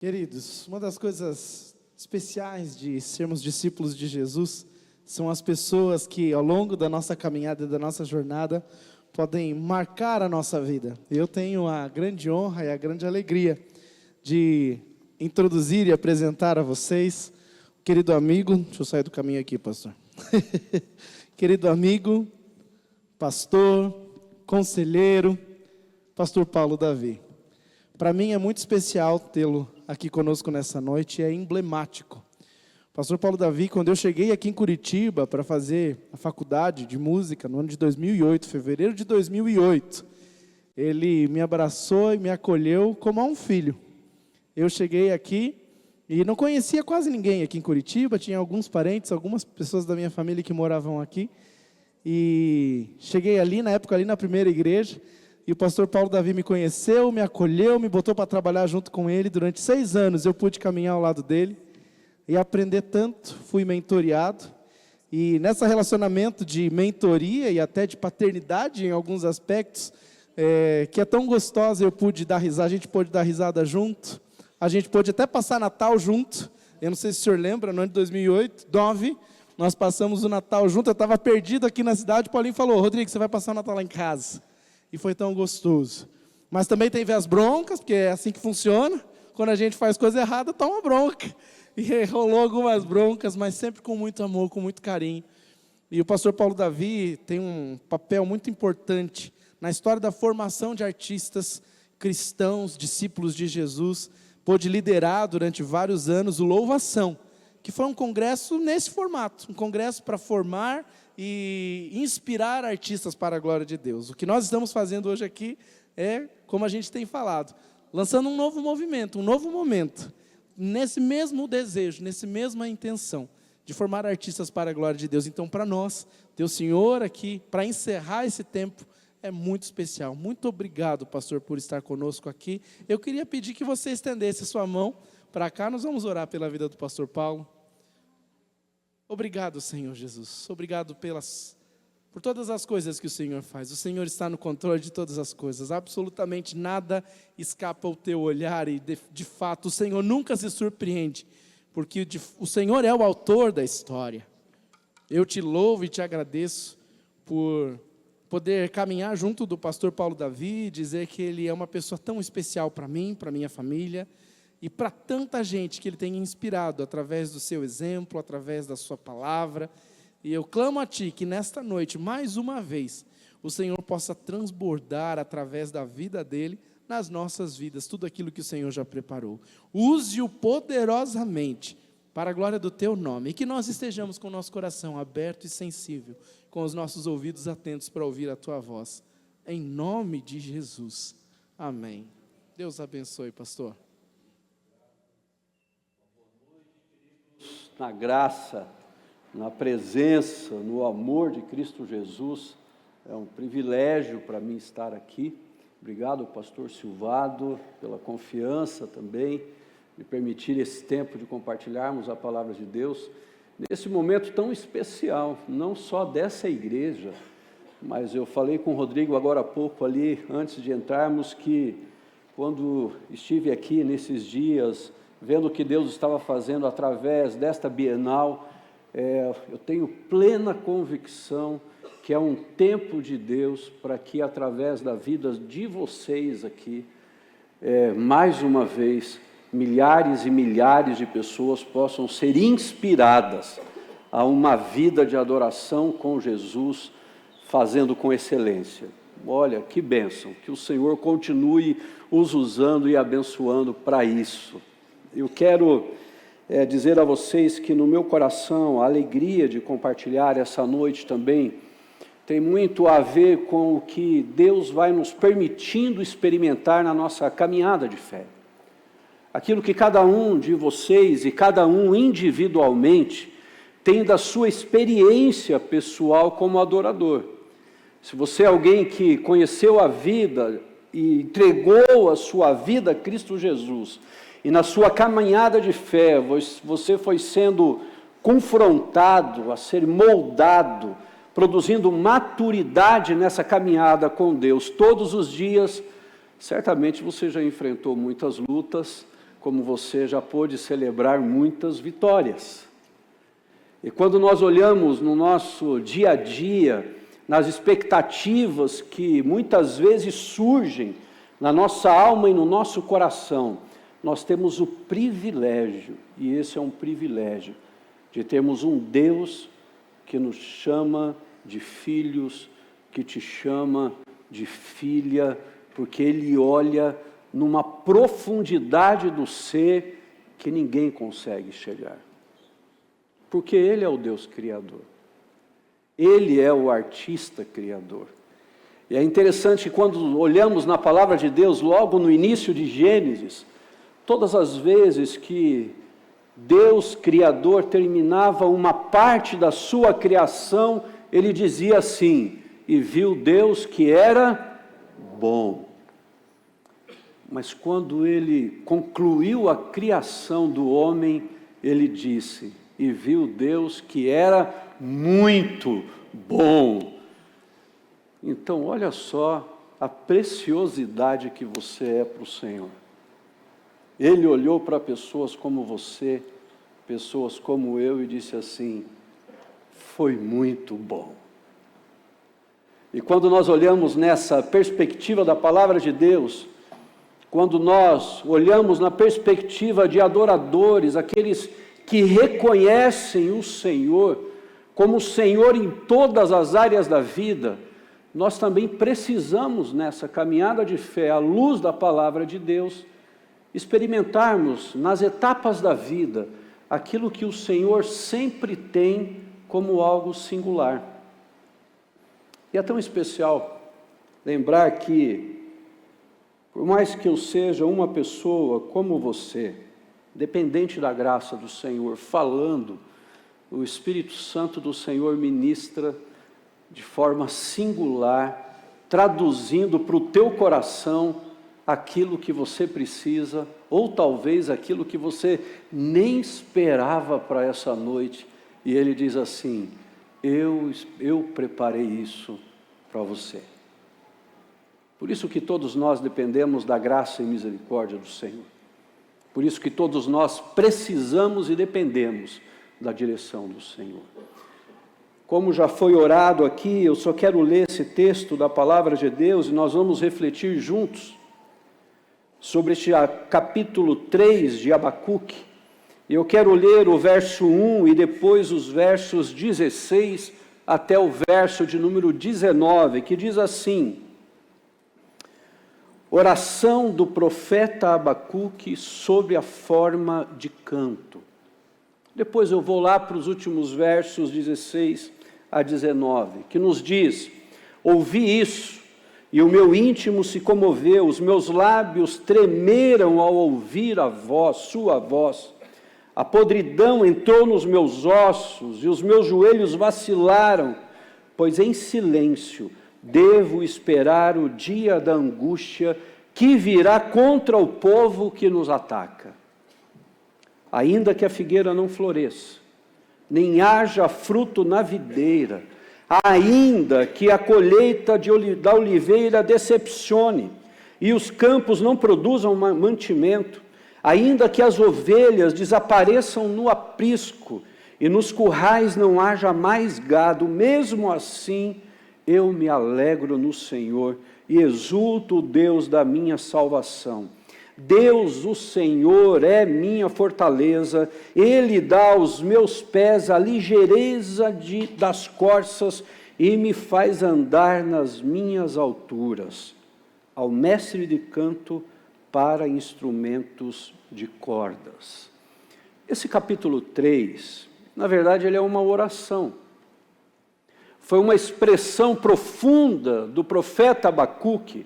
Queridos, uma das coisas especiais de sermos discípulos de Jesus são as pessoas que, ao longo da nossa caminhada e da nossa jornada, podem marcar a nossa vida. Eu tenho a grande honra e a grande alegria de introduzir e apresentar a vocês, querido amigo, deixa eu sair do caminho aqui, pastor. Querido amigo, pastor, conselheiro, pastor Paulo Davi. Para mim é muito especial tê-lo aqui conosco nessa noite, é emblemático. Pastor Paulo Davi, quando eu cheguei aqui em Curitiba para fazer a faculdade de música no ano de 2008, fevereiro de 2008, ele me abraçou e me acolheu como a um filho. Eu cheguei aqui e não conhecia quase ninguém aqui em Curitiba, tinha alguns parentes, algumas pessoas da minha família que moravam aqui, e cheguei ali, na época ali na primeira igreja, e o pastor Paulo Davi me conheceu, me acolheu, me botou para trabalhar junto com ele. Durante 6 anos eu pude caminhar ao lado dele e aprender tanto, fui mentoreado. E nesse relacionamento de mentoria e até de paternidade em alguns aspectos, que é tão gostosa, eu pude dar risada, a gente pôde dar risada junto, a gente pôde até passar Natal junto. Eu não sei se o senhor lembra, no ano de 2008, 2009, nós passamos o Natal junto. Eu estava perdido aqui na cidade, o Paulinho falou: Rodrigo, você vai passar o Natal lá em casa. E foi tão gostoso. Mas também teve as broncas, porque é assim que funciona. Quando a gente faz coisa errada, toma bronca. E rolou algumas broncas, mas sempre com muito amor, com muito carinho. E o pastor Paulo Davi tem um papel muito importante na história da formação de artistas cristãos, discípulos de Jesus. Pôde liderar durante vários anos o Louvação, que foi um congresso nesse formato, um congresso para formar e inspirar artistas para a glória de Deus. O que nós estamos fazendo hoje aqui é, como a gente tem falado, lançando um novo movimento, um novo momento, nesse mesmo desejo, nessa mesma intenção, de formar artistas para a glória de Deus. Então, para nós, ter o Senhor aqui, para encerrar esse tempo, é muito especial. Muito obrigado, pastor, por estar conosco aqui. Eu queria pedir que você estendesse a sua mão para cá. Nós vamos orar pela vida do pastor Paulo. Obrigado, Senhor Jesus. Obrigado por todas as coisas que o Senhor faz. O Senhor está no controle de todas as coisas. Absolutamente nada escapa ao teu olhar e, de fato, o Senhor nunca se surpreende, porque o Senhor é o autor da história. Eu te louvo e te agradeço por poder caminhar junto do pastor Paulo Davi, dizer que ele é uma pessoa tão especial para mim, para minha família, e para tanta gente que ele tem inspirado através do seu exemplo, através da sua palavra. E eu clamo a Ti que nesta noite, mais uma vez, o Senhor possa transbordar através da vida dele nas nossas vidas, tudo aquilo que o Senhor já preparou. Use-o poderosamente para a glória do Teu nome, e que nós estejamos com o nosso coração aberto e sensível, com os nossos ouvidos atentos para ouvir a Tua voz. Em nome de Jesus. Amém. Deus abençoe, pastor. Na graça, na presença, no amor de Cristo Jesus, é um privilégio para mim estar aqui. Obrigado, pastor Silvado, pela confiança também, de permitir esse tempo de compartilharmos a palavra de Deus, nesse momento tão especial, não só dessa igreja, mas eu falei com o Rodrigo agora há pouco ali, antes de entrarmos, que quando estive aqui nesses dias, vendo o que Deus estava fazendo através desta Bienal, eu tenho plena convicção que é um tempo de Deus para que, através da vida de vocês aqui, mais uma vez, milhares e milhares de pessoas possam ser inspiradas a uma vida de adoração com Jesus, fazendo com excelência. Olha, que bênção, que o Senhor continue os usando e abençoando para isso. Eu quero dizer a vocês que no meu coração a alegria de compartilhar essa noite também tem muito a ver com o que Deus vai nos permitindo experimentar na nossa caminhada de fé. Aquilo que cada um de vocês e cada um individualmente tem da sua experiência pessoal como adorador. Se você é alguém que conheceu a vida e entregou a sua vida a Cristo Jesus, e na sua caminhada de fé, você foi sendo confrontado a ser moldado, produzindo maturidade nessa caminhada com Deus todos os dias, certamente você já enfrentou muitas lutas, como você já pôde celebrar muitas vitórias. E quando nós olhamos no nosso dia a dia, nas expectativas que muitas vezes surgem na nossa alma e no nosso coração, nós temos o privilégio, e esse é um privilégio, de termos um Deus que nos chama de filhos, que te chama de filha, porque Ele olha numa profundidade do ser que ninguém consegue chegar. Porque Ele é o Deus Criador. Ele é o artista criador. E é interessante que quando olhamos na palavra de Deus, logo no início de Gênesis, todas as vezes que Deus Criador terminava uma parte da sua criação, Ele dizia assim: e viu Deus que era bom. Mas quando Ele concluiu a criação do homem, Ele disse: e viu Deus que era muito bom. Então, olha só a preciosidade que você é para o Senhor. Ele olhou para pessoas como você, pessoas como eu, e disse assim: foi muito bom. E quando nós olhamos nessa perspectiva da palavra de Deus, quando nós olhamos na perspectiva de adoradores, aqueles que reconhecem o Senhor como o Senhor em todas as áreas da vida, nós também precisamos, nessa caminhada de fé, à luz da palavra de Deus, experimentarmos nas etapas da vida aquilo que o Senhor sempre tem como algo singular. E é tão especial lembrar que, por mais que eu seja uma pessoa como você, dependente da graça do Senhor, falando, o Espírito Santo do Senhor ministra de forma singular, traduzindo para o teu coração aquilo que você precisa, ou talvez aquilo que você nem esperava para essa noite, e Ele diz assim: eu preparei isso para você. Por isso que todos nós dependemos da graça e misericórdia do Senhor. Por isso que todos nós precisamos e dependemos da direção do Senhor. Como já foi orado aqui, eu só quero ler esse texto da palavra de Deus e nós vamos refletir juntos sobre este capítulo 3 de Abacuque. Eu quero ler o verso 1 e depois os versos 16 até o verso de número 19, que diz assim: oração do profeta Abacuque sob a forma de canto. Depois eu vou lá para os últimos versos 16 a 19, que nos diz: ouvi isso, e o meu íntimo se comoveu, os meus lábios tremeram ao ouvir a voz, sua voz. A podridão entrou nos meus ossos, e os meus joelhos vacilaram, pois em silêncio devo esperar o dia da angústia que virá contra o povo que nos ataca. Ainda que a figueira não floresça, nem haja fruto na videira, ainda que a colheita da oliveira decepcione, e os campos não produzam mantimento, ainda que as ovelhas desapareçam no aprisco, e nos currais não haja mais gado, mesmo assim eu me alegro no Senhor, e exulto o Deus da minha salvação. Deus, o Senhor, é minha fortaleza, Ele dá aos meus pés a ligeireza das corças e me faz andar nas minhas alturas. Ao mestre de canto para instrumentos de cordas. Esse capítulo 3, na verdade, ele é uma oração. Foi uma expressão profunda do profeta Abacuque,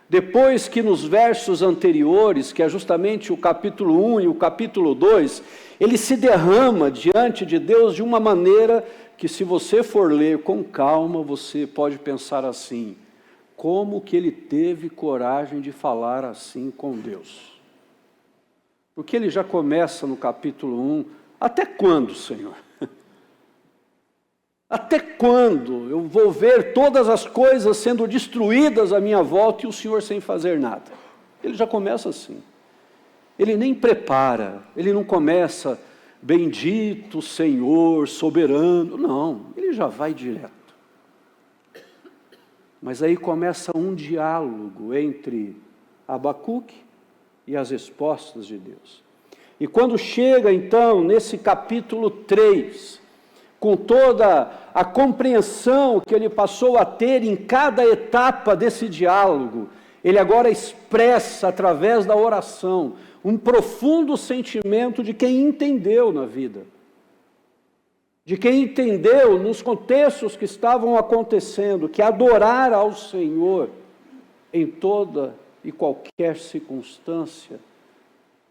depois que nos versos anteriores, que é justamente o capítulo 1 e o capítulo 2, ele se derrama diante de Deus de uma maneira que, se você for ler com calma, você pode pensar assim: como que ele teve coragem de falar assim com Deus? Porque ele já começa no capítulo 1, até quando, Senhor? Até quando eu vou ver todas as coisas sendo destruídas à minha volta e o Senhor sem fazer nada? Ele já começa assim. ele nem prepara, ele não começa, bendito Senhor, soberano, não, ele já vai direto. Mas aí começa um diálogo entre Abacuque e as respostas de Deus. E quando chega então nesse capítulo 3, com toda a compreensão que ele passou a ter em cada etapa desse diálogo, ele agora expressa através da oração um profundo sentimento de quem entendeu na vida, de quem entendeu nos contextos que estavam acontecendo, que adorar ao Senhor em toda e qualquer circunstância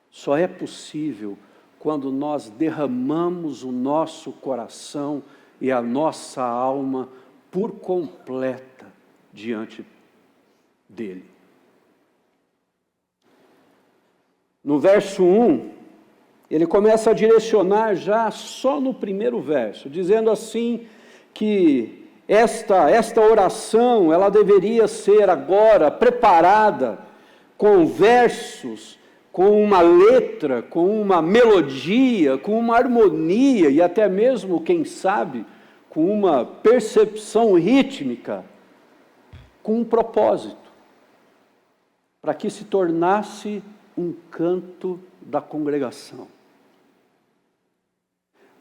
só é possível quando nós derramamos o nosso coração e a nossa alma por completa diante dele. No verso 1, ele começa a direcionar já só no primeiro verso, dizendo assim que esta oração, ela deveria ser agora preparada com versos, com uma letra, com uma melodia, com uma harmonia e até mesmo, quem sabe, com uma percepção rítmica, com um propósito, para que se tornasse um canto da congregação,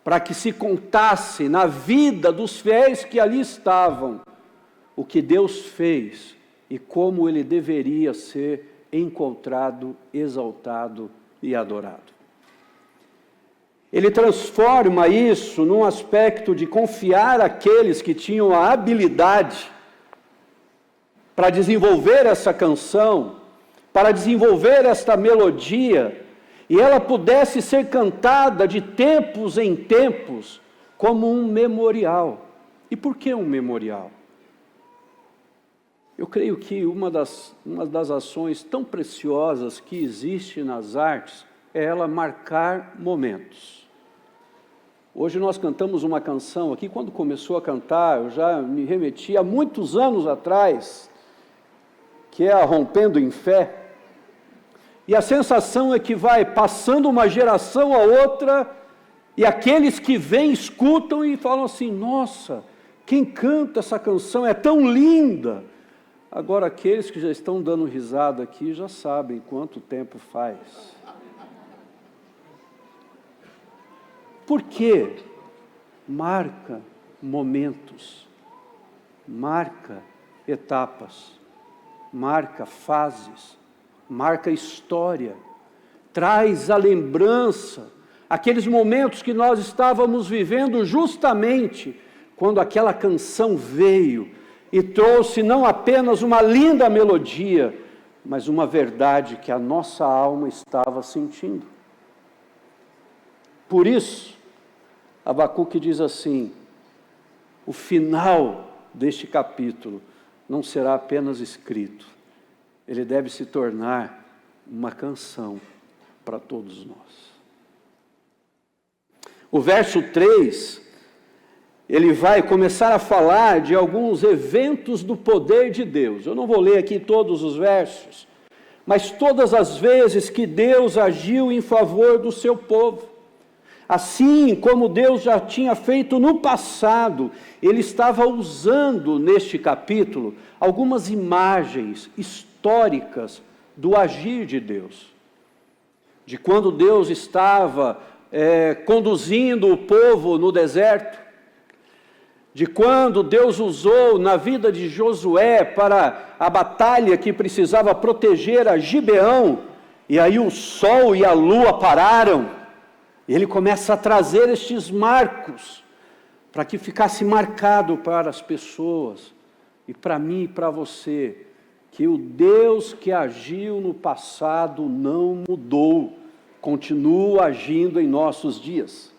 para que se contasse na vida dos fiéis que ali estavam o que Deus fez e como ele deveria ser encontrado, exaltado e adorado. Ele transforma isso num aspecto de confiar àqueles que tinham a habilidade para desenvolver essa canção, para desenvolver esta melodia, e ela pudesse ser cantada de tempos em tempos como um memorial. E por que um memorial? Eu creio que uma das ações tão preciosas que existe nas artes é ela marcar momentos. Hoje nós cantamos uma canção aqui, quando começou a cantar, eu já me remeti a muitos anos atrás, que é a Rompendo em Fé, e a sensação é que vai passando uma geração a outra, e aqueles que vêm escutam e falam assim, nossa, quem canta essa canção é tão linda. Agora, aqueles que já estão dando risada aqui já sabem quanto tempo faz. Por quê? Marca momentos, marca etapas, marca fases, marca história, traz a lembrança, aqueles momentos que nós estávamos vivendo justamente quando aquela canção veio e trouxe não apenas uma linda melodia, mas uma verdade que a nossa alma estava sentindo. Por isso, Abacuque diz assim, o final deste capítulo não será apenas escrito, ele deve se tornar uma canção para todos nós. O verso 3, ele vai começar a falar de alguns eventos do poder de Deus. Eu não vou ler aqui todos os versos, mas todas as vezes que Deus agiu em favor do seu povo. Assim como Deus já tinha feito no passado, ele estava usando neste capítulo algumas imagens históricas do agir de Deus. De quando Deus estava conduzindo o povo no deserto, de quando Deus usou na vida de Josué para a batalha que precisava proteger a Gibeão, e aí o sol e a lua pararam, e ele começa a trazer estes marcos, para que ficasse marcado para as pessoas, e para mim e para você, que o Deus que agiu no passado não mudou, continua agindo em nossos dias.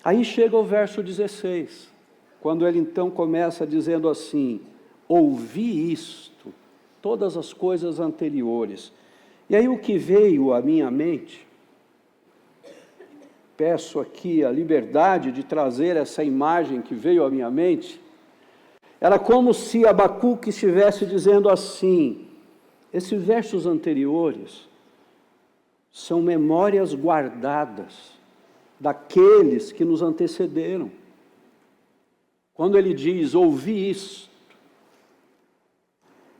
Aí chega o verso 16, quando ele então começa dizendo assim, ouvi isto, todas as coisas anteriores. E aí o que veio à minha mente, peço aqui a liberdade de trazer essa imagem que veio à minha mente, era como se Abacuque estivesse dizendo assim, Esses versos anteriores são memórias guardadas daqueles que nos antecederam. Quando ele diz, ouvi isso,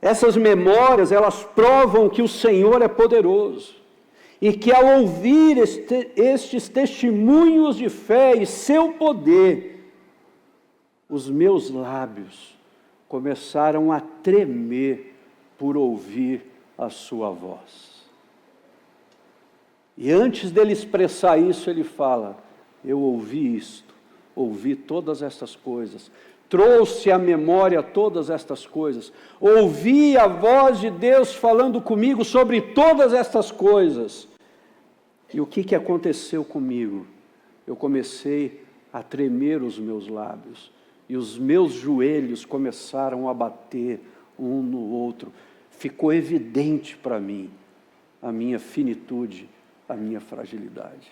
essas memórias, elas provam que o Senhor é poderoso, e que ao ouvir estes testemunhos de fé e seu poder, os meus lábios começaram a tremer por ouvir a sua voz. E antes dele expressar isso, ele fala, eu ouvi isto, ouvi todas estas coisas, trouxe à memória todas estas coisas, ouvi a voz de Deus falando comigo sobre todas estas coisas. E o que aconteceu comigo? Eu comecei a tremer os meus lábios, e os meus joelhos começaram a bater um no outro. Ficou evidente para mim a minha finitude, a minha fragilidade.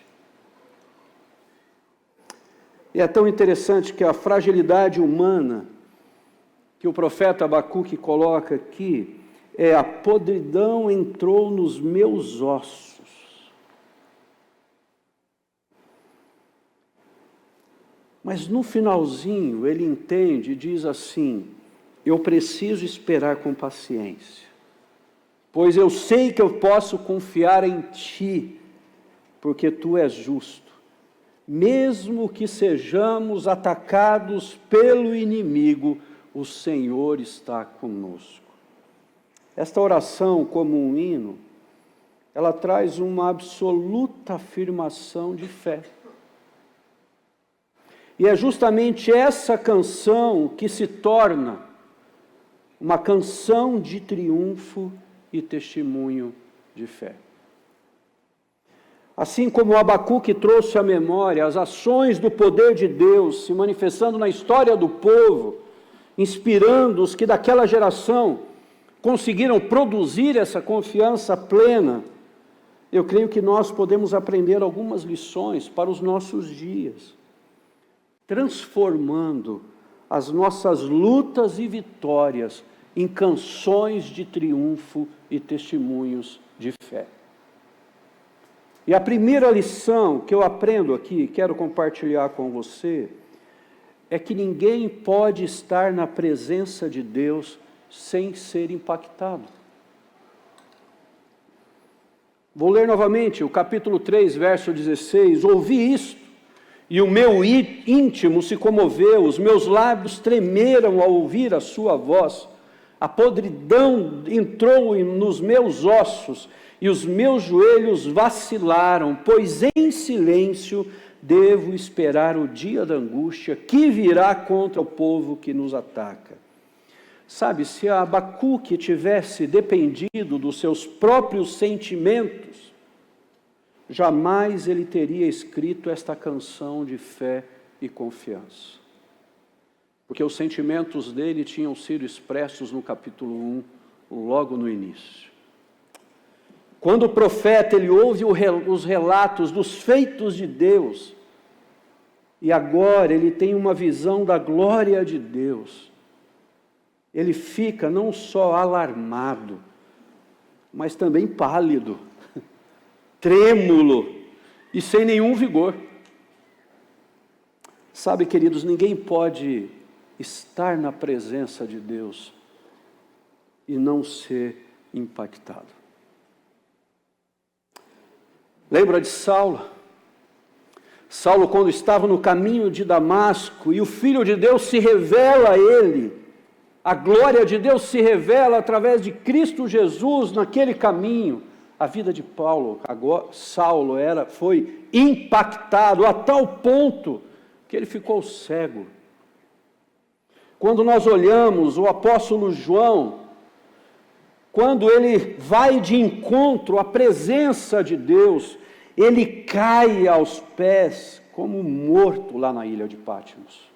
E é tão interessante que a fragilidade humana que o profeta Abacuque coloca aqui é a podridão entrou nos meus ossos. Mas no finalzinho ele entende e diz assim, eu preciso esperar com paciência, pois eu sei que eu posso confiar em ti, porque tu és justo. Mesmo que sejamos atacados pelo inimigo, o Senhor está conosco. Esta oração, como um hino, ela traz uma absoluta afirmação de fé. E é justamente essa canção que se torna uma canção de triunfo e testemunho de fé. Assim como Abacuque trouxe à memória as ações do poder de Deus se manifestando na história do povo, inspirando os que daquela geração conseguiram produzir essa confiança plena, eu creio que nós podemos aprender algumas lições para os nossos dias, transformando as nossas lutas e vitórias em canções de triunfo e testemunhos de fé. E a primeira lição que eu aprendo aqui, quero compartilhar com você, é que ninguém pode estar na presença de Deus sem ser impactado. Vou ler novamente o capítulo 3, verso 16. Ouvi isto, e o meu íntimo se comoveu, os meus lábios tremeram ao ouvir a sua voz. A podridão entrou nos meus ossos, e os meus joelhos vacilaram, pois em silêncio devo esperar o dia da angústia que virá contra o povo que nos ataca. Sabe, se Abacuque tivesse dependido dos seus próprios sentimentos, jamais ele teria escrito esta canção de fé e confiança. Porque os sentimentos dele tinham sido expressos no capítulo 1, logo no início. Quando o profeta ele ouve os relatos dos feitos de Deus, e agora ele tem uma visão da glória de Deus, ele fica não só alarmado, mas também pálido, trêmulo e sem nenhum vigor. Sabe, queridos, ninguém pode estar na presença de Deus e não ser impactado. Lembra de Saulo? Saulo, quando estava no caminho de Damasco, e o Filho de Deus se revela a ele, a glória de Deus se revela através de Cristo Jesus naquele caminho. A vida de Saulo foi impactado a tal ponto que ele ficou cego. Quando nós olhamos o apóstolo João, quando ele vai de encontro à presença de Deus, ele cai aos pés como morto lá na ilha de Patmos.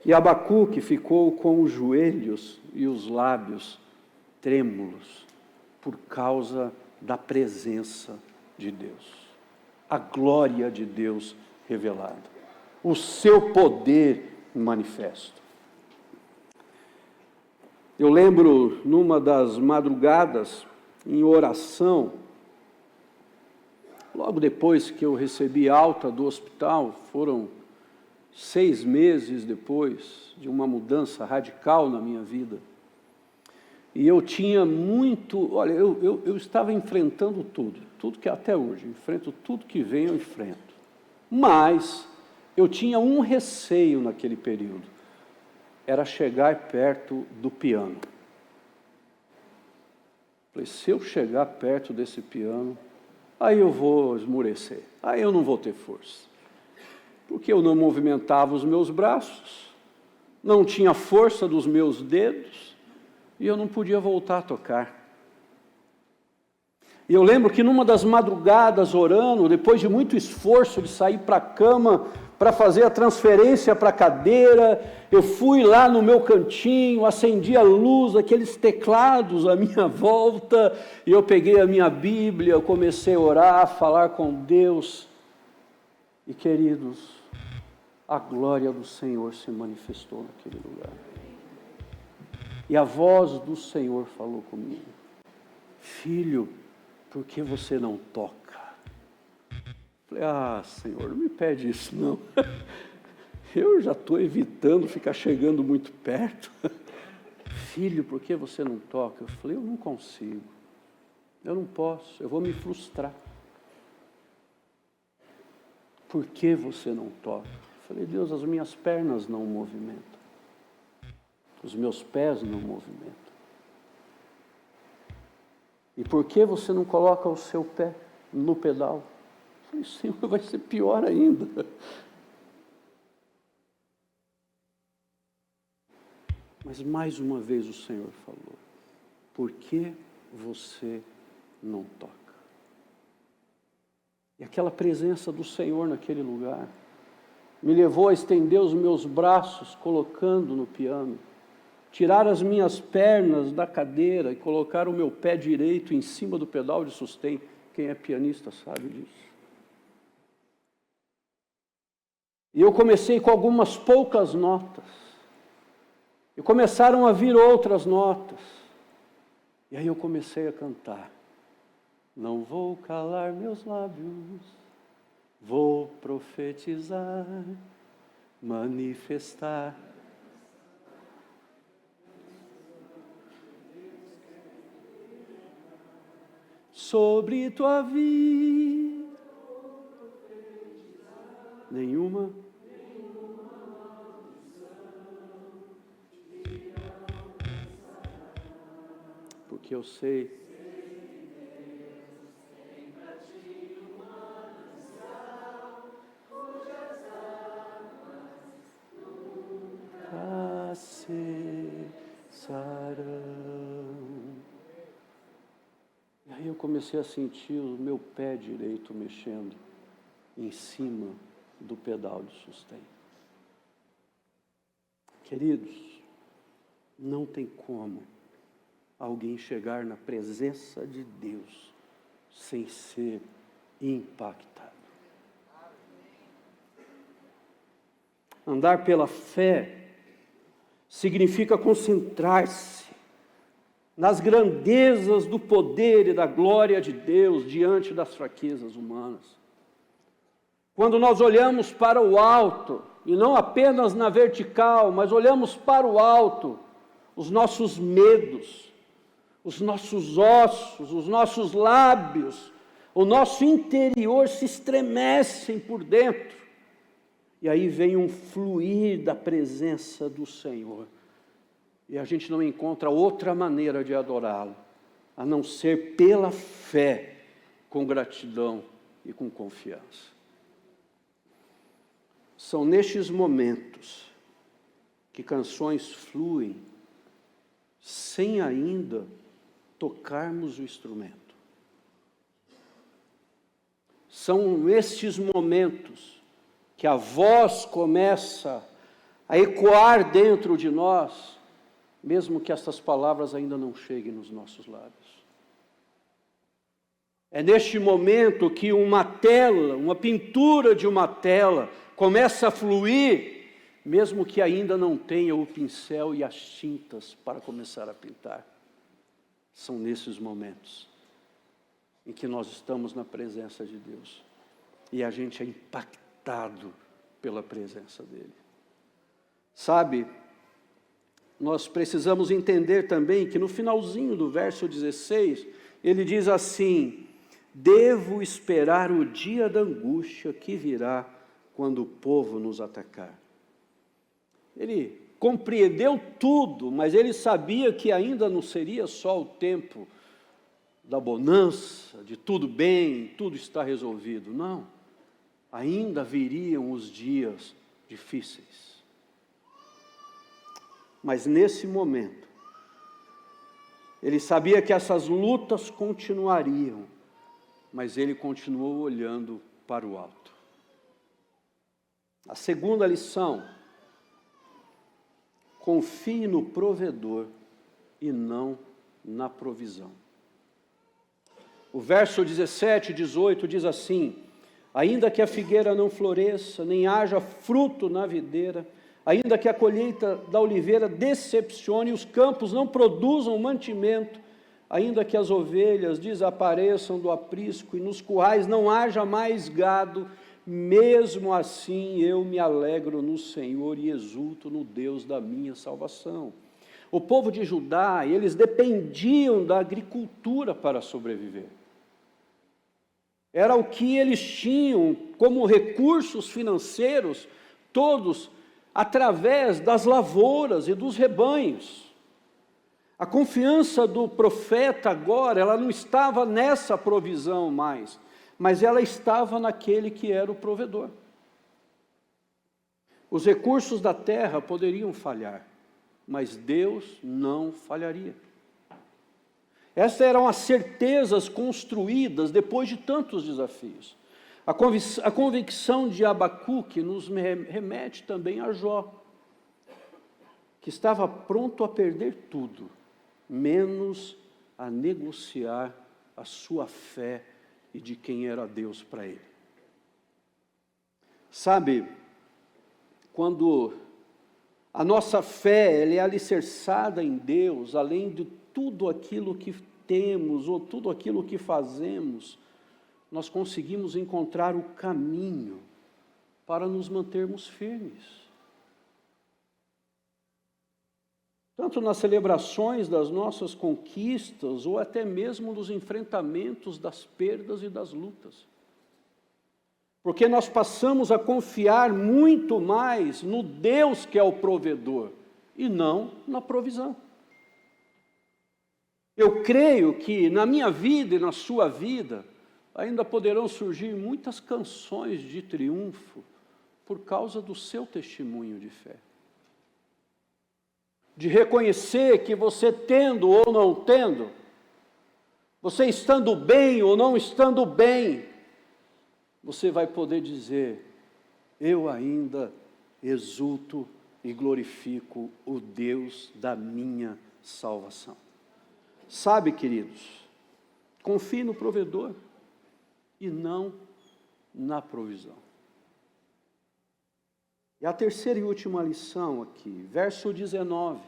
E Abacuque ficou com os joelhos e os lábios trêmulos por causa da presença de Deus. A glória de Deus revelada. O seu poder manifesto. Eu lembro, numa das madrugadas, em oração, logo depois que eu recebi alta do hospital, foram 6 meses depois de uma mudança radical na minha vida. E eu tinha muito, olha, eu estava enfrentando tudo que até hoje, enfrento tudo que vem, eu enfrento. Mas eu tinha um receio naquele período, era chegar perto do piano. Falei, se eu chegar perto desse piano, aí eu vou esmorecer, aí eu não vou ter força. Porque eu não movimentava os meus braços, não tinha força dos meus dedos, e eu não podia voltar a tocar. E eu lembro que numa das madrugadas orando, depois de muito esforço de sair para a cama, para fazer a transferência para a cadeira, eu fui lá no meu cantinho, acendi a luz, aqueles teclados à minha volta, e eu peguei a minha Bíblia, eu comecei a orar, a falar com Deus. E queridos, a glória do Senhor se manifestou naquele lugar. E a voz do Senhor falou comigo: filho, por que você não toca? Falei, Senhor, não me pede isso não. Eu já estou evitando ficar chegando muito perto. Filho, por que você não toca? Eu falei, eu não consigo, eu não posso, eu vou me frustrar. Por que você não toca? Eu falei, Deus, as minhas pernas não movimentam, os meus pés não movimentam. E por que você não coloca o seu pé no pedal? Eu falei, Senhor, vai ser pior ainda. Mas mais uma vez o Senhor falou, por que você não toca? E aquela presença do Senhor naquele lugar me levou a estender os meus braços, colocando no piano, tirar as minhas pernas da cadeira e colocar o meu pé direito em cima do pedal de sustém. Quem é pianista sabe disso. E eu comecei com algumas poucas notas, e começaram a vir outras notas, e aí eu comecei a cantar. Não vou calar meus lábios, vou profetizar, manifestar. Sobre tua vida, nenhuma porque eu sei cessarão. E aí eu comecei a sentir o meu pé direito mexendo em cima do pedal de sustém. Queridos, não tem como alguém chegar na presença de Deus sem ser impactado. Andar pela fé significa concentrar-se nas grandezas do poder e da glória de Deus diante das fraquezas humanas. Quando nós olhamos para o alto, e não apenas na vertical, mas olhamos para o alto, os nossos medos, os nossos ossos, os nossos lábios, o nosso interior se estremecem por dentro. E aí vem um fluir da presença do Senhor. E a gente não encontra outra maneira de adorá-lo, a não ser pela fé, com gratidão e com confiança. São nestes momentos que canções fluem sem ainda tocarmos o instrumento. São estes momentos que a voz começa a ecoar dentro de nós, mesmo que essas palavras ainda não cheguem nos nossos lábios. É neste momento que uma tela, uma pintura de uma tela, começa a fluir mesmo que ainda não tenha o pincel e as tintas para começar a pintar. São nesses momentos em que nós estamos na presença de Deus e a gente é impactado pela presença dele. Sabe, nós precisamos entender também que no finalzinho do verso 16, ele diz assim: devo esperar o dia da angústia que virá quando o povo nos atacar. Ele compreendeu tudo, mas ele sabia que ainda não seria só o tempo da bonança, de tudo bem, tudo está resolvido. Não, ainda viriam os dias difíceis. Mas nesse momento, ele sabia que essas lutas continuariam, mas ele continuou olhando para o alto. A segunda lição: confie no provedor e não na provisão. O verso 17 e 18 diz assim: ainda que a figueira não floresça, nem haja fruto na videira, ainda que a colheita da oliveira decepcione, os campos não produzam mantimento, ainda que as ovelhas desapareçam do aprisco e nos currais não haja mais gado, mesmo assim eu me alegro no Senhor e exulto no Deus da minha salvação. O povo de Judá, eles dependiam da agricultura para sobreviver. Era o que eles tinham como recursos financeiros, todos através das lavouras e dos rebanhos. A confiança do profeta agora, ela não estava nessa provisão mais, mas ela estava naquele que era o provedor. Os recursos da terra poderiam falhar, mas Deus não falharia. Essas eram as certezas construídas depois de tantos desafios. A convicção de Abacuque nos remete também a Jó, que estava pronto a perder tudo, menos a negociar a sua fé e de quem era Deus para ele. Sabe, quando a nossa fé ela é alicerçada em Deus, além de tudo aquilo que temos ou tudo aquilo que fazemos, nós conseguimos encontrar o caminho para nos mantermos firmes. Tanto nas celebrações das nossas conquistas, ou até mesmo nos enfrentamentos das perdas e das lutas. Porque nós passamos a confiar muito mais no Deus que é o provedor, e não na provisão. Eu creio que na minha vida e na sua vida, ainda poderão surgir muitas canções de triunfo, por causa do seu testemunho de fé. De reconhecer que você tendo ou não tendo, você estando bem ou não estando bem, você vai poder dizer: eu ainda exulto e glorifico o Deus da minha salvação. Sabe, queridos, confie no provedor e não na provisão. E a terceira e última lição aqui, verso 19.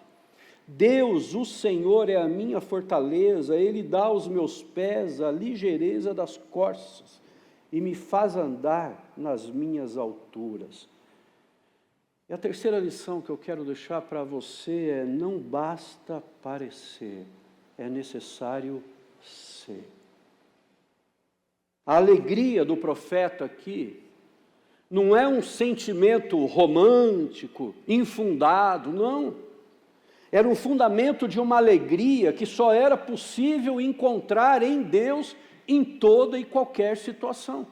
Deus, o Senhor, é a minha fortaleza, Ele dá aos meus pés a ligeireza das corças e me faz andar nas minhas alturas. E a terceira lição que eu quero deixar para você é: não basta parecer, é necessário ser. A alegria do profeta aqui não é um sentimento romântico, infundado, não. Era um fundamento de uma alegria que só era possível encontrar em Deus em toda e qualquer situação.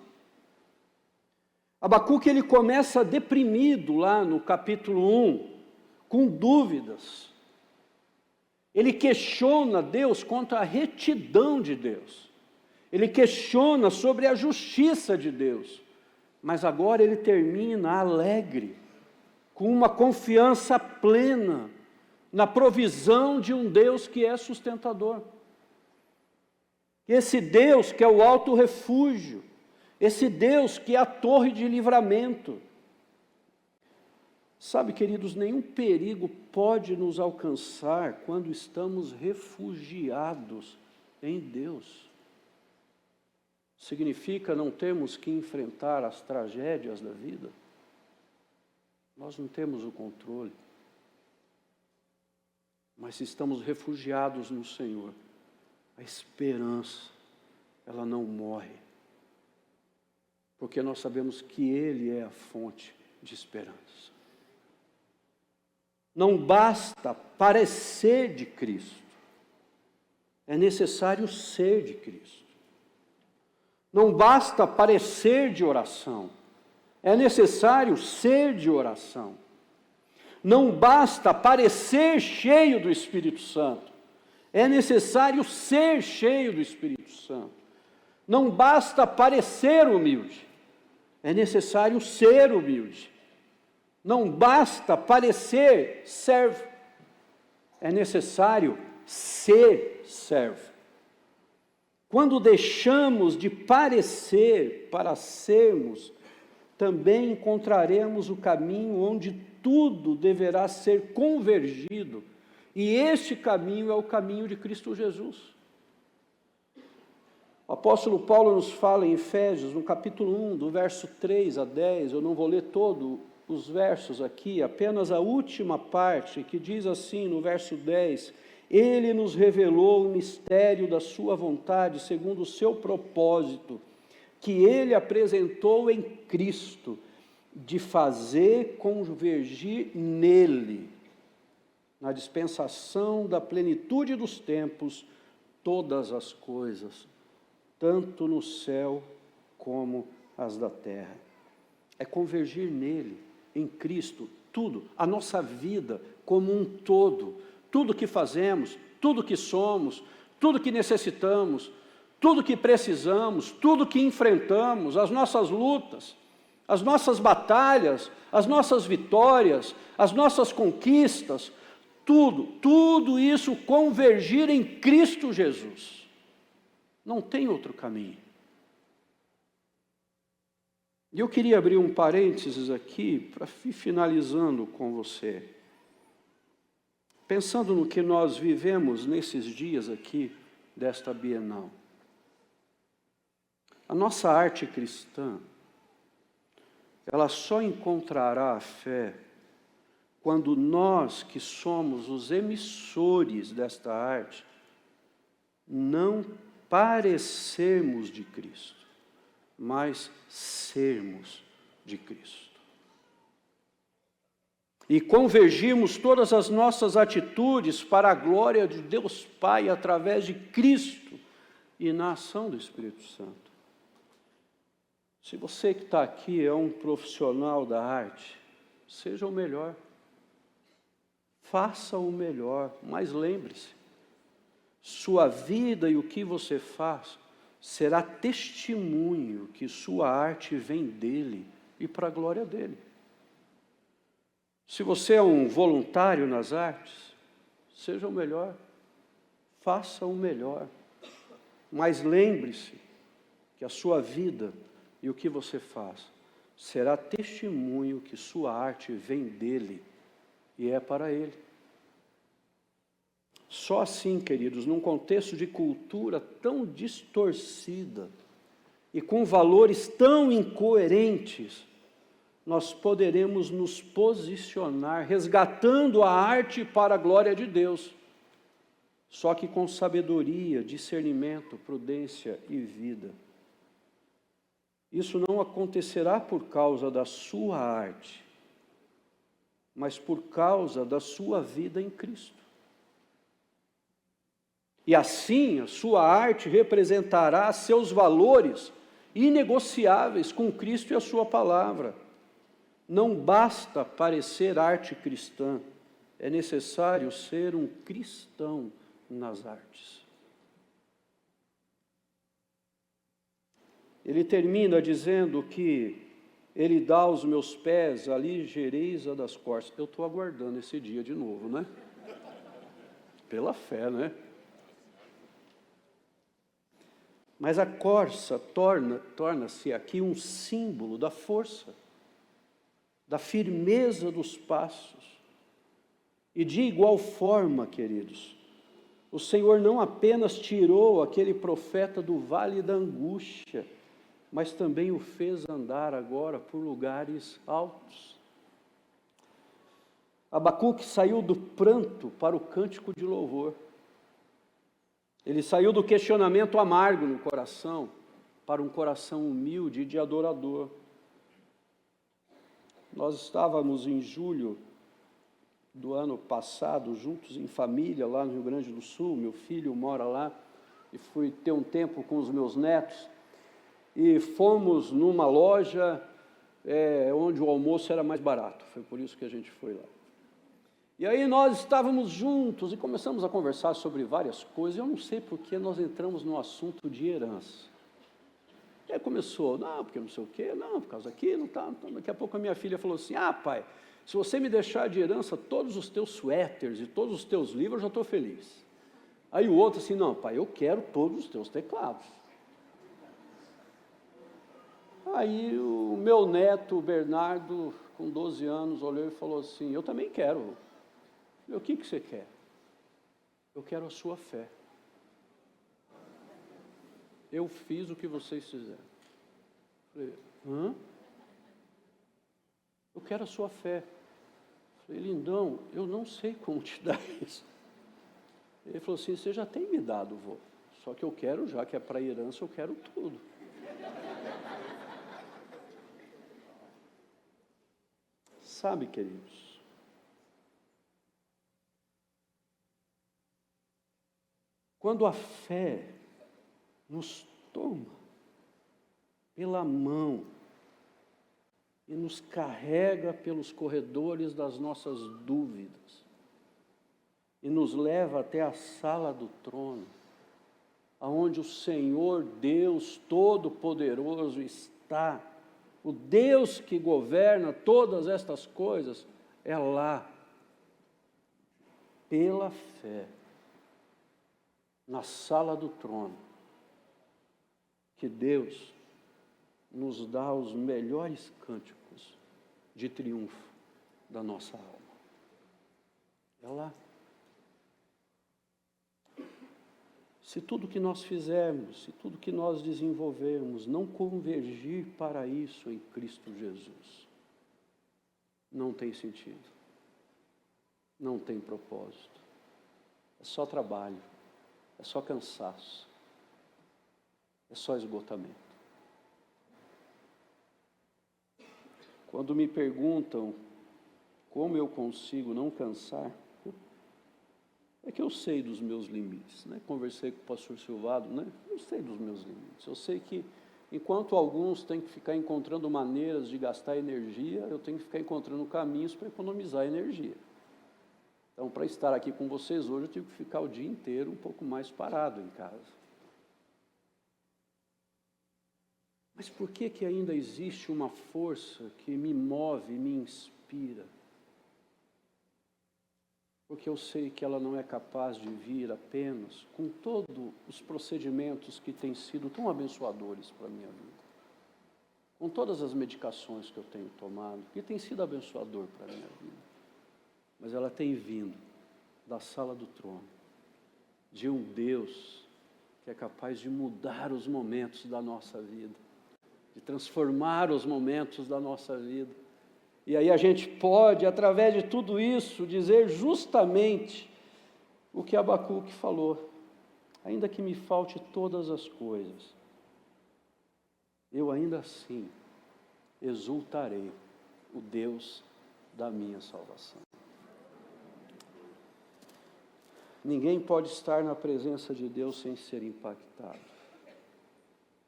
Abacuque, ele começa deprimido lá no capítulo 1, com dúvidas. Ele questiona Deus quanto à retidão de Deus. Ele questiona sobre a justiça de Deus. Mas agora ele termina alegre, com uma confiança plena na provisão de um Deus que é sustentador. Esse Deus que é o alto refúgio, esse Deus que é a torre de livramento. Sabe, queridos, nenhum perigo pode nos alcançar quando estamos refugiados em Deus. Significa não termos que enfrentar as tragédias da vida. Nós não temos o controle. Mas se estamos refugiados no Senhor, a esperança, ela não morre. Porque nós sabemos que Ele é a fonte de esperança. Não basta parecer de Cristo, é necessário ser de Cristo. Não basta parecer de oração, é necessário ser de oração. Não basta parecer cheio do Espírito Santo, é necessário ser cheio do Espírito Santo. Não basta parecer humilde, é necessário ser humilde. Não basta parecer servo, é necessário ser servo. Quando deixamos de parecer para sermos, também encontraremos o caminho onde tudo deverá ser convergido, e este caminho é o caminho de Cristo Jesus. O apóstolo Paulo nos fala em Efésios, no capítulo 1, do verso 3 a 10, eu não vou ler todo os versos aqui, apenas a última parte, que diz assim no verso 10, Ele nos revelou o mistério da sua vontade, segundo o seu propósito, que Ele apresentou em Cristo, de fazer convergir nele, na dispensação da plenitude dos tempos, todas as coisas, tanto no céu como as da terra. É convergir nele, em Cristo, tudo, a nossa vida como um todo, tudo que fazemos, tudo que somos, tudo que necessitamos, tudo que precisamos, tudo que enfrentamos, as nossas lutas, as nossas batalhas, as nossas vitórias, as nossas conquistas, tudo isso convergir em Cristo Jesus. Não tem outro caminho. E eu queria abrir um parênteses aqui para ir finalizando com você. Pensando no que nós vivemos nesses dias aqui desta Bienal. A nossa arte cristã, ela só encontrará a fé quando nós, que somos os emissores desta arte, não parecermos de Cristo, mas sermos de Cristo. E convergirmos todas as nossas atitudes para a glória de Deus Pai, através de Cristo e na ação do Espírito Santo. Se você que está aqui é um profissional da arte, seja o melhor. Faça o melhor, mas lembre-se, sua vida e o que você faz será testemunho que sua arte vem dele e para a glória dele. Se você é um voluntário nas artes, seja o melhor, faça o melhor, mas lembre-se que a sua vida e o que você faz será testemunho que sua arte vem dele e é para ele. Só assim, queridos, num contexto de cultura tão distorcida e com valores tão incoerentes, nós poderemos nos posicionar resgatando a arte para a glória de Deus, só que com sabedoria, discernimento, prudência e vida. Isso não acontecerá por causa da sua arte, mas por causa da sua vida em Cristo. E assim a sua arte representará seus valores inegociáveis com Cristo e a sua palavra. Não basta parecer arte cristã, é necessário ser um cristão nas artes. Ele termina dizendo que ele dá aos meus pés a ligeireza das corças. Eu estou aguardando esse dia de novo, né? Pela fé, né? Mas a corça torna-se aqui um símbolo da da firmeza dos passos. E de igual forma, queridos, o Senhor não apenas tirou aquele profeta do vale da angústia, mas também o fez andar agora por lugares altos. Abacuque saiu do pranto para o cântico de louvor. Ele saiu do questionamento amargo no coração para um coração humilde e de adorador. Nós estávamos em julho do ano passado, juntos em família, lá no Rio Grande do Sul. Meu filho mora lá, e fui ter um tempo com os meus netos, e fomos numa loja onde o almoço era mais barato, foi por isso que a gente foi lá. E aí nós estávamos juntos e começamos a conversar sobre várias coisas. Eu não sei porque nós entramos no assunto de herança. E aí começou, não, porque não sei o quê, não, por causa daquilo, tá. Então, daqui a pouco a minha filha falou assim, pai, se você me deixar de herança todos os teus suéteres e todos os teus livros, eu já estou feliz. Aí o outro assim, não, pai, eu quero todos os teus teclados. Aí o meu neto, Bernardo, com 12 anos, olhou e falou assim, eu também quero. Eu, o que você quer? Eu quero a sua fé. Eu fiz o que vocês fizeram. Falei, eu quero a sua fé. Falei, lindão, eu não sei como te dar isso. Ele falou assim, você já tem me dado, vô. Só que eu quero, já que é para herança, eu quero tudo. Sabe, queridos, quando a fé nos toma pela mão e nos carrega pelos corredores das nossas dúvidas e nos leva até a sala do trono, aonde o Senhor Deus Todo-Poderoso está, o Deus que governa todas estas coisas, é lá, pela fé, na sala do trono, que Deus nos dá os melhores cânticos de triunfo da nossa alma. É lá. Se tudo que nós fizermos, se tudo que nós desenvolvermos não convergir para isso em Cristo Jesus, não tem sentido, não tem propósito, é só trabalho, é só cansaço, é só esgotamento. Quando me perguntam como eu consigo não cansar, é que eu sei dos meus limites, né? Conversei com o pastor Silvado, né? Eu sei dos meus limites. Eu sei que, enquanto alguns têm que ficar encontrando maneiras de gastar energia, eu tenho que ficar encontrando caminhos para economizar energia. Então, para estar aqui com vocês hoje, eu tive que ficar o dia inteiro um pouco mais parado em casa. Mas por que que ainda existe uma força que me move, me inspira? Porque eu sei que ela não é capaz de vir apenas com todos os procedimentos que têm sido tão abençoadores para a minha vida, com todas as medicações que eu tenho tomado, que tem sido abençoador para a minha vida, mas ela tem vindo da sala do trono, de um Deus que é capaz de mudar os momentos da nossa vida, de transformar os momentos da nossa vida. E aí a gente pode, através de tudo isso, dizer justamente o que Abacuque falou. Ainda que me falte todas as coisas, eu ainda assim exultarei o Deus da minha salvação. Ninguém pode estar na presença de Deus sem ser impactado.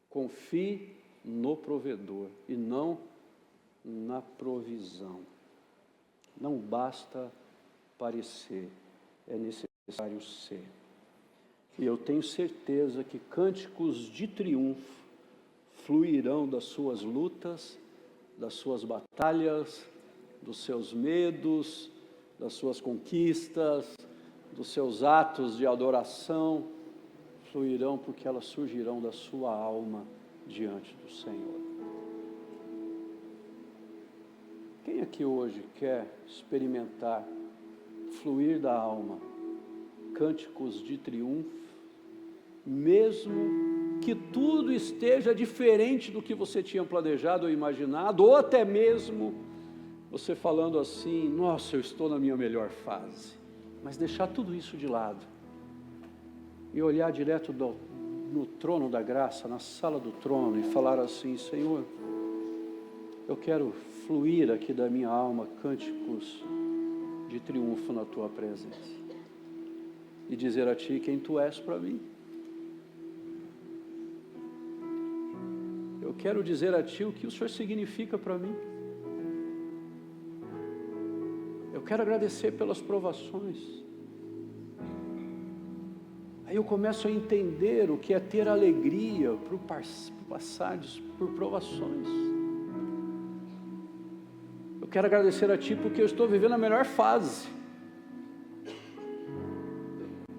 Confie no provedor e não na provisão. Não basta parecer, é necessário ser. E eu tenho certeza que cânticos de triunfo fluirão das suas lutas, das suas batalhas, dos seus medos, das suas conquistas, dos seus atos de adoração, fluirão porque elas surgirão da sua alma diante do Senhor. Quem aqui hoje quer experimentar fluir da alma, cânticos de triunfo, mesmo que tudo esteja diferente do que você tinha planejado ou imaginado, ou até mesmo você falando assim, nossa, eu estou na minha melhor fase, mas deixar tudo isso de lado e olhar direto no trono da graça, na sala do trono, e falar assim, Senhor, eu quero fluir aqui da minha alma cânticos de triunfo na Tua presença, e dizer a Ti quem Tu és para mim. Eu quero dizer a Ti o que o Senhor significa para mim. Eu quero agradecer pelas provações. Aí eu começo a entender o que é ter alegria por passar por provações. Eu quero agradecer a Ti porque eu estou vivendo a melhor fase.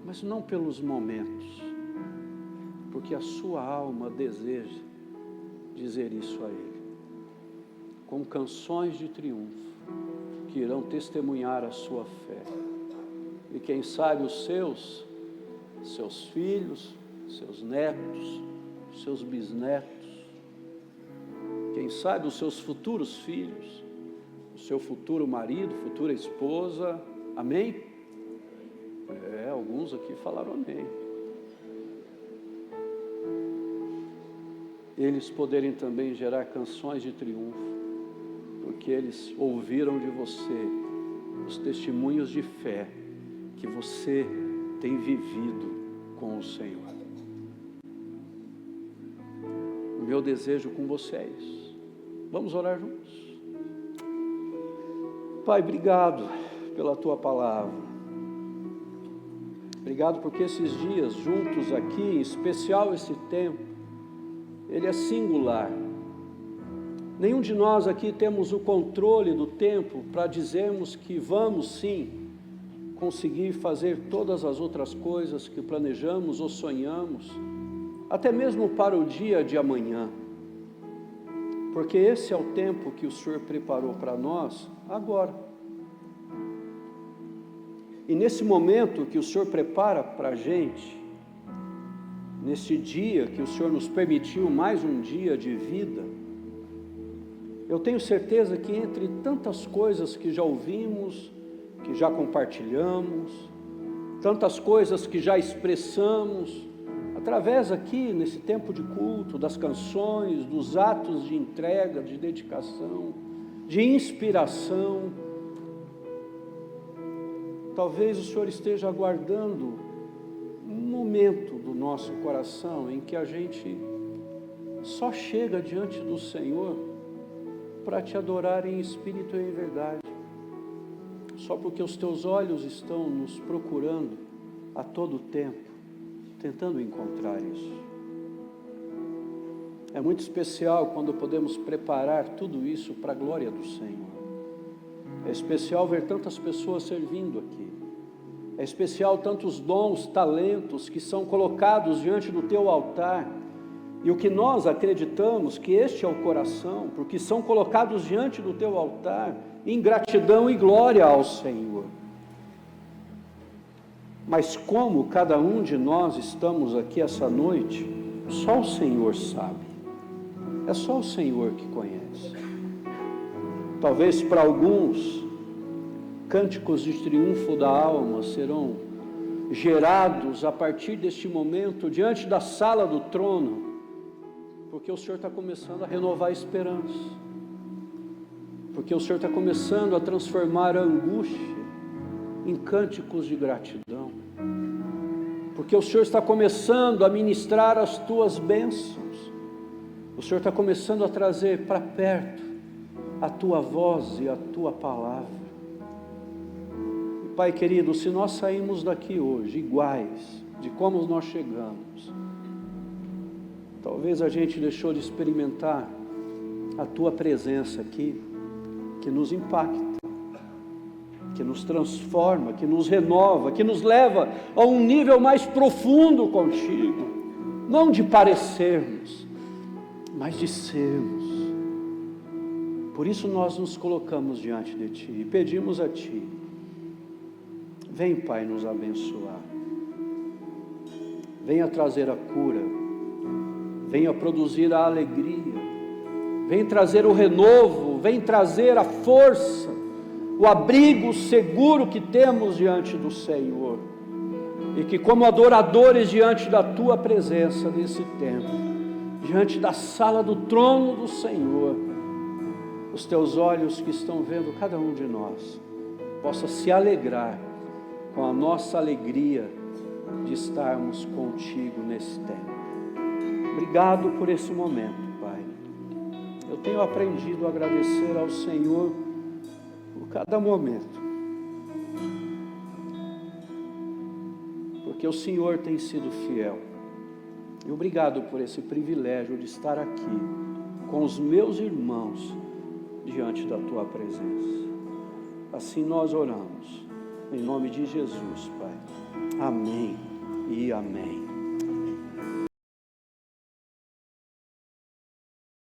Mas não pelos momentos, porque a sua alma deseja dizer isso a Ele, com canções de triunfo, que irão testemunhar a sua fé. E quem sabe os seus filhos, seus netos, seus bisnetos, quem sabe os seus futuros filhos, o seu futuro marido, futura esposa, amém? Alguns aqui falaram amém. Eles poderem também gerar canções de triunfo, porque eles ouviram de você os testemunhos de fé que você tem vivido com o Senhor. O meu desejo com você é isso. Vamos orar juntos? Pai, obrigado pela Tua palavra. Obrigado porque esses dias juntos aqui, em especial esse tempo, ele é singular. Nenhum de nós aqui temos o controle do tempo para dizermos que vamos sim conseguir fazer todas as outras coisas que planejamos ou sonhamos, até mesmo para o dia de amanhã, porque esse é o tempo que o Senhor preparou para nós agora. E nesse momento que o Senhor prepara para a gente, nesse dia que o Senhor nos permitiu mais um dia de vida, eu tenho certeza que entre tantas coisas que já ouvimos, que já compartilhamos, tantas coisas que já expressamos, através aqui nesse tempo de culto, das canções, dos atos de entrega, de dedicação, de inspiração, talvez o Senhor esteja aguardando um momento do nosso coração em que a gente só chega diante do Senhor para Te adorar em espírito e em verdade, só porque os Teus olhos estão nos procurando a todo tempo, tentando encontrar isso. É muito especial quando podemos preparar tudo isso para a glória do Senhor. É especial ver tantas pessoas servindo aqui. É especial tantos dons, talentos que são colocados diante do Teu altar. E o que nós acreditamos que este é o coração, porque são colocados diante do Teu altar em gratidão e glória ao Senhor. Mas como cada um de nós estamos aqui essa noite, só o Senhor sabe. É só o Senhor que conhece. Talvez para alguns, cânticos de triunfo da alma serão gerados a partir deste momento, diante da sala do trono, porque o Senhor está começando a renovar a esperança, porque o Senhor está começando a transformar a angústia em cânticos de gratidão, porque o Senhor está começando a ministrar as Tuas bênçãos, o Senhor está começando a trazer para perto a Tua voz e a Tua palavra. E, Pai querido, se nós saímos daqui hoje iguais de como nós chegamos, talvez a gente deixou de experimentar a Tua presença aqui, que nos impacta, que nos transforma, que nos renova, que nos leva a um nível mais profundo contigo, não de parecermos, mas de sermos. Por isso nós nos colocamos diante de Ti e pedimos a Ti, vem, Pai, nos abençoar, venha trazer a cura, venha produzir a alegria, vem trazer o renovo, vem trazer a força, o abrigo seguro que temos diante do Senhor, e que como adoradores diante da Tua presença nesse tempo, diante da sala do trono do Senhor, os Teus olhos que estão vendo cada um de nós, possa se alegrar com a nossa alegria de estarmos contigo nesse tempo. Obrigado por esse momento, Pai. Eu tenho aprendido a agradecer ao Senhor por cada momento, porque o Senhor tem sido fiel. E obrigado por esse privilégio de estar aqui com os meus irmãos diante da Tua presença. Assim nós oramos, em nome de Jesus, Pai. Amém e amém.